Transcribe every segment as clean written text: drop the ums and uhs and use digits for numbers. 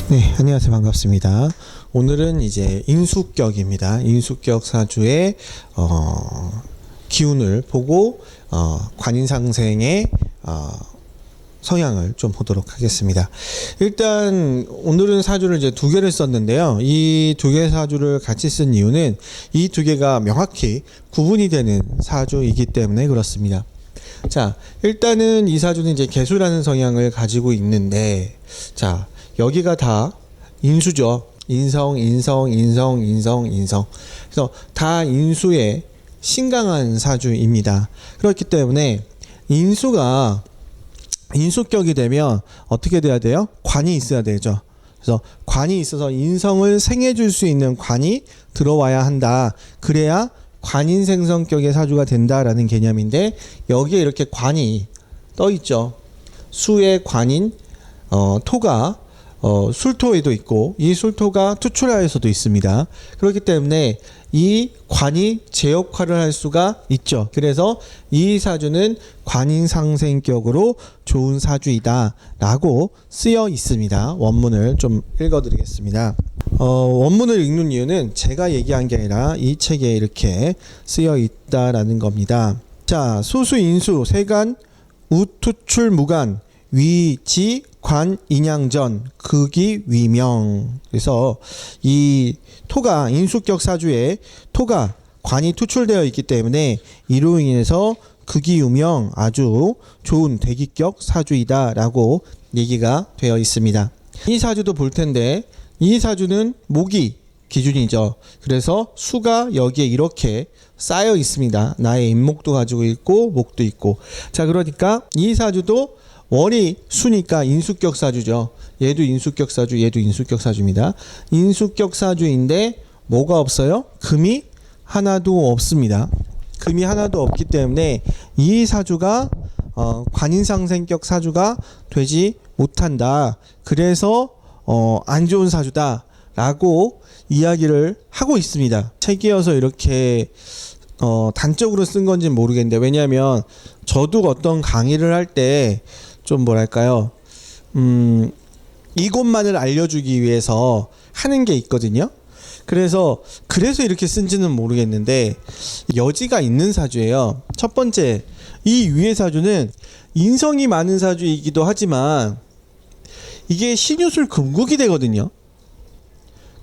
네, 안녕하세요. 반갑습니다. 오늘은 이제 인수격입니다. 인수격 사주의 기운을 보고 관인상생의 성향을 좀 보도록 하겠습니다. 일단 오늘은 사주를 이제 두 개를 썼는데요. 이 두 개 사주를 같이 쓴 이유는 이 두 개가 명확히 구분이 되는 사주이기 때문에 그렇습니다. 자, 일단은 이 사주는 이제 개수라는 성향을 가지고 있는데, 자, 여기가 다 인수죠. 인성. 그래서 다 인수의 신강한 사주입니다. 그렇기 때문에 인수가 인수격이 되면 어떻게 돼야 돼요? 관이 있어야 되죠. 그래서 관이 있어서 인성을 생해줄 수 있는 관이 들어와야 한다. 그래야 관인생성격의 사주가 된다라는 개념인데, 여기에 이렇게 관이 떠 있죠. 수의 관인 토가 술토에도 있고, 이 술토가 투출하에서도 있습니다. 그렇기 때문에 이 관이 제 역할을 할 수가 있죠. 그래서 이 사주는 관인상생격으로 좋은 사주이다 라고 쓰여 있습니다. 원문을 좀 읽어드리겠습니다. 원문을 읽는 이유는 제가 얘기한 게 아니라 이 책에 이렇게 쓰여 있다라는 겁니다. 자, 소수인수 세간 우투출 무간 위지 관 인양전 극이 위명. 그래서 이 토가 인수격 사주에 토가 관이 투출되어 있기 때문에 이로 인해서 극이 유명, 아주 좋은 대기격 사주이다 라고 얘기가 되어 있습니다. 이 사주도 볼 텐데, 이 사주는 목이 기준이죠. 그래서 수가 여기에 이렇게 쌓여 있습니다. 나의 인목도 가지고 있고 목도 있고. 자, 그러니까 이 사주도 월이 수니까 인수격 사주죠. 얘도 인수격 사주, 얘도 인수격 사주입니다. 인수격 사주인데 뭐가 없어요? 금이 하나도 없습니다. 금이 하나도 없기 때문에 이 사주가 관인상생격 사주가 되지 못한다. 그래서 안 좋은 사주다 라고 이야기를 하고 있습니다. 책이어서 이렇게 단적으로 쓴 건지는 모르겠는데, 왜냐하면 저도 어떤 강의를 할 때 좀 뭐랄까요, 이것만을 알려주기 위해서 하는 게 있거든요. 그래서 이렇게 쓴지는 모르겠는데 여지가 있는 사주예요. 첫 번째, 이 위의 사주는 인성이 많은 사주이기도 하지만 이게 신유술 금국이 되거든요.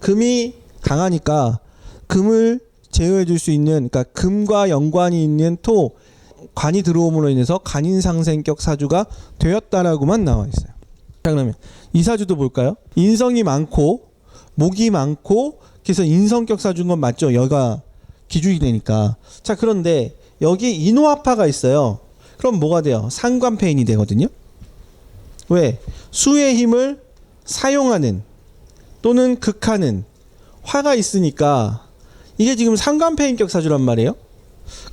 금이 강하니까 금을 제어해 줄 수 있는, 그러니까 금과 연관이 있는 토, 관이 들어옴으로 인해서 관인상생격 사주가 되었다라고만 나와 있어요. 자, 그러면 이 사주도 볼까요? 인성이 많고 목이 많고, 그래서 인성격 사주인 건 맞죠? 여기가 기준이 되니까. 자, 그런데 여기 인호합화가 있어요. 그럼 뭐가 돼요? 상관패인이 되거든요. 왜? 수의 힘을 사용하는 또는 극하는 화가 있으니까 이게 지금 상관패인격 사주란 말이에요.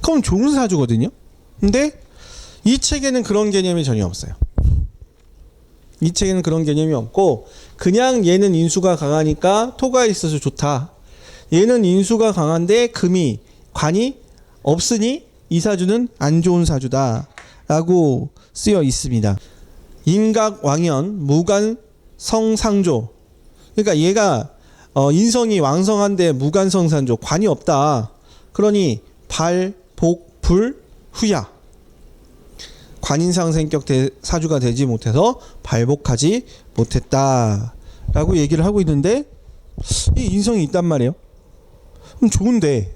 그럼 좋은 사주거든요. 근데 이 책에는 그런 개념이 전혀 없어요. 이 책에는 그런 개념이 없고, 그냥 얘는 인수가 강하니까 토가 있어서 좋다. 얘는 인수가 강한데 금이 관이 없으니 이 사주는 안 좋은 사주다 라고 쓰여 있습니다. 인각왕연 무관성상조. 그러니까 얘가 인성이 왕성한데 무관성상조, 관이 없다. 그러니 발복불 후야. 관인상생격 사주가 되지 못해서 발복하지 못했다 라고 얘기를 하고 있는데, 이 인성이 있단 말이에요. 그럼 좋은데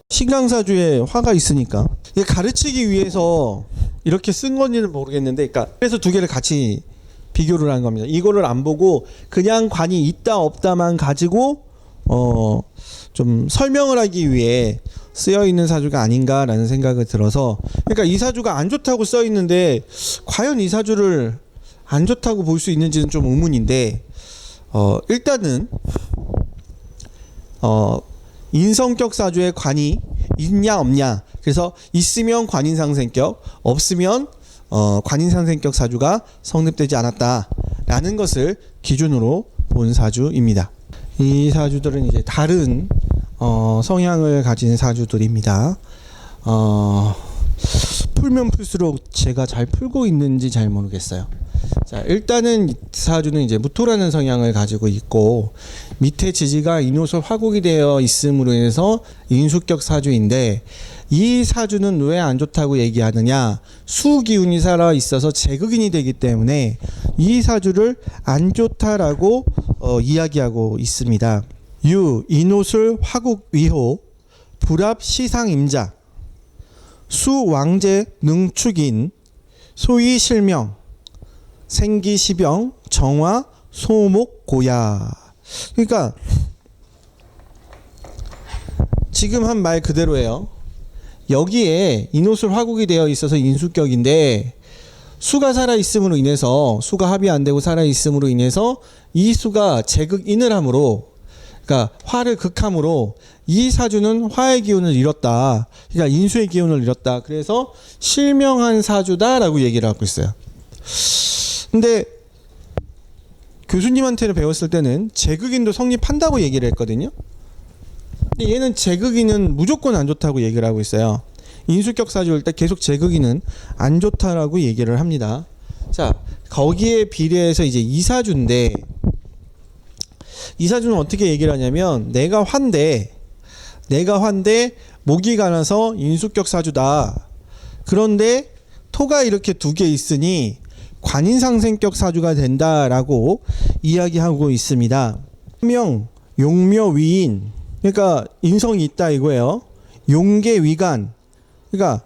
신강사주에 화가 있으니까 이게 가르치기 위해서 이렇게 쓴 건지는 모르겠는데, 그러니까 그래서 두 개를 같이 비교를 한 겁니다. 이거를 안 보고 그냥 관이 있다 없다만 가지고 좀 설명을 하기 위해 쓰여 있는 사주가 아닌가라는 생각이 들어서, 그러니까 이 사주가 안 좋다고 써 있는데 과연 이 사주를 안 좋다고 볼 수 있는지는 좀 의문인데, 일단은 인성격 사주에 관이 있냐 없냐, 그래서 있으면 관인상생격, 없으면 관인상생격 사주가 성립되지 않았다라는 것을 기준으로 본 사주입니다. 이 사주들은 이제 다른 성향을 가진 사주들입니다. 풀면 풀수록 제가 잘 풀고 있는지 잘 모르겠어요. 자, 일단은 이 사주는 이제 무토라는 성향을 가지고 있고 밑에 지지가 인호술 화국이 되어 있음으로 인해서 인수격 사주인데 이 사주는 왜 안 좋다고 얘기하느냐? 수기운이 살아 있어서 제극인이 되기 때문에 이 사주를 안 좋다라고 이야기하고 있습니다. 유 인호술 화국 위호 불합 시상임자 수 왕제 능축인 소위 실명 생기시병 정화 소목 고야. 그러니까 지금 한 말 그대로예요. 여기에 인호술 화국이 되어 있어서 인수격인데 수가 살아 있음으로 인해서 수가 합이 안 되고 살아 있음으로 인해서 이 수가 제극인을 함으로 그러니까 화를 극함으로 이 사주는 화의 기운을 잃었다. 그러니까 인수의 기운을 잃었다. 그래서 실명한 사주다라고 얘기를 하고 있어요. 근데 교수님한테는 배웠을 때는 제극인도 성립한다고 얘기를 했거든요. 근데 얘는 제극인은 무조건 안 좋다고 얘기를 하고 있어요. 인수격 사주일 때 계속 제극인은 안 좋다라고 얘기를 합니다. 자, 거기에 비례해서 이제 이사주인데 이 사주는 어떻게 얘기를 하냐면 내가 환대 목이 가나서 인수격 사주다. 그런데 토가 이렇게 두 개 있으니 관인상생격 사주가 된다라고 이야기하고 있습니다. 명 용묘 위인 그러니까 인성이 있다 이거예요. 용계 위간 그러니까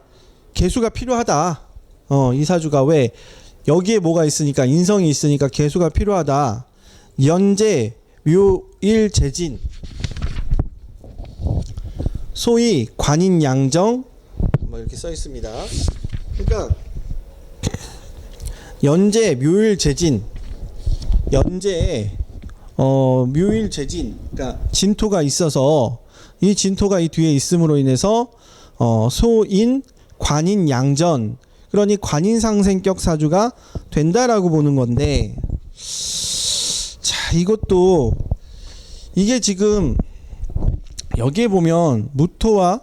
개수가 필요하다. 이 사주가 왜 여기에 뭐가 있으니까 인성이 있으니까 개수가 필요하다. 연재 묘일 재진 소위 관인양정 뭐 이렇게 써 있습니다. 그러니까 연재 묘일 재진 연재에 묘일 재진 그러니까 진토가 있어서 이 진토가 이 뒤에 있음으로 인해서 소인 관인 양전 그러니 관인상생격 사주가 된다라고 보는 건데 자 이것도 이게 지금 여기에 보면 무토와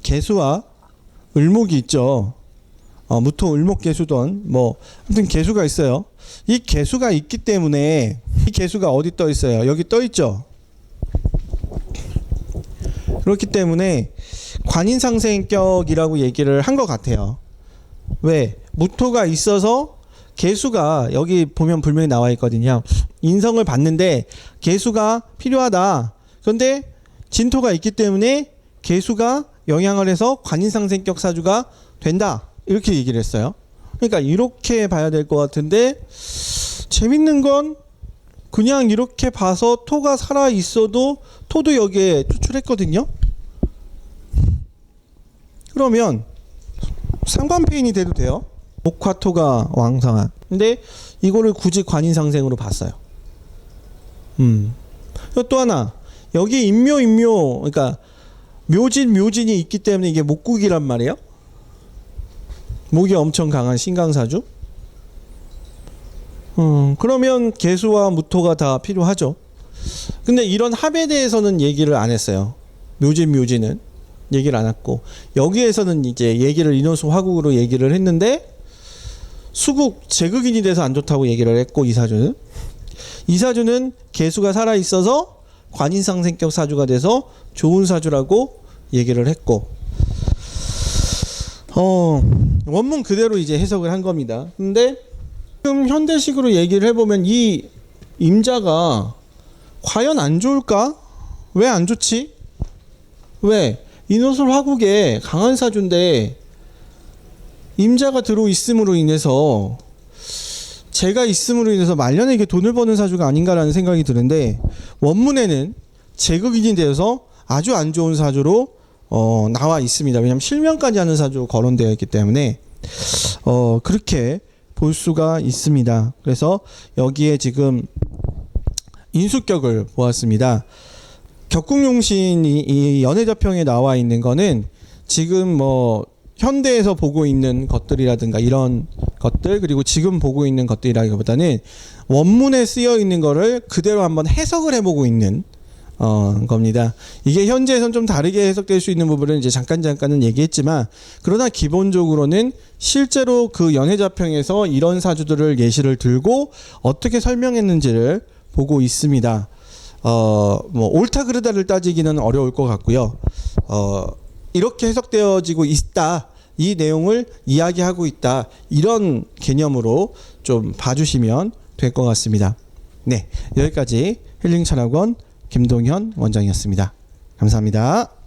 개수와 을목이 있죠. 무토 을목 개수던 뭐 아무튼 개수가 있어요. 이 개수가 있기 때문에 이 개수가 어디 떠 있어요? 여기 떠 있죠. 그렇기 때문에 관인상생격이라고 얘기를 한 것 같아요. 왜? 무토가 있어서 개수가 여기 보면 분명히 나와 있거든요. 인성을 받는데 개수가 필요하다. 그런데 진토가 있기 때문에 개수가 영향을 해서 관인상생격 사주가 된다. 이렇게 얘기를 했어요. 그러니까 이렇게 봐야 될 것 같은데 재밌는 건 그냥 이렇게 봐서 토가 살아 있어도 토도 여기에 추출했거든요. 그러면 상관폐인이 돼도 돼요. 목화토가 왕성한. 근데 이거를 굳이 관인상생으로 봤어요. 또 하나 여기 인묘 그러니까 묘진이 있기 때문에 이게 목국이란 말이에요. 목이 엄청 강한 신강사주. 그러면 개수와 무토가 다 필요하죠. 근데 이런 합에 대해서는 얘기를 안 했어요. 묘진은 얘기를 안 했고 여기에서는 이제 얘기를 인호수 화국으로 얘기를 했는데 수국 제극인이 돼서 안 좋다고 얘기를 했고 이 사주는 개수가 살아 있어서 관인상생격 사주가 돼서 좋은 사주라고 얘기를 했고 원문 그대로 이제 해석을 한 겁니다. 근데 지금 현대식으로 얘기를 해보면 이 임자가 과연 안 좋을까? 왜 안 좋지? 왜? 인호술 화국에 강한 사주인데 임자가 들어 있음으로 인해서 제가 있음으로 인해서 말년에게 돈을 버는 사주가 아닌가라는 생각이 드는데 원문에는 제극인이 되어서 아주 안 좋은 사주로 나와 있습니다. 왜냐하면 실명까지 하는 사주로 거론되어 있기 때문에 그렇게 볼 수가 있습니다. 그래서 여기에 지금 인수격을 보았습니다. 격국용신이 이 연해자평에 나와 있는 거는 지금 뭐 현대에서 보고 있는 것들이라든가 이런 것들 그리고 지금 보고 있는 것들이라기보다는 원문에 쓰여 있는 거를 그대로 한번 해석을 해보고 있는 겁니다. 이게 현재에선 좀 다르게 해석될 수 있는 부분은 이제 잠깐은 얘기했지만, 그러나 기본적으로는 실제로 그 연회자평에서 이런 사주들을 예시를 들고 어떻게 설명했는지를 보고 있습니다. 뭐 옳다 그르다를 따지기는 어려울 것 같고요. 이렇게 해석되어지고 있다, 이 내용을 이야기하고 있다, 이런 개념으로 좀 봐주시면 될 것 같습니다. 네, 여기까지 힐링 철학원 김동현 원장이었습니다. 감사합니다.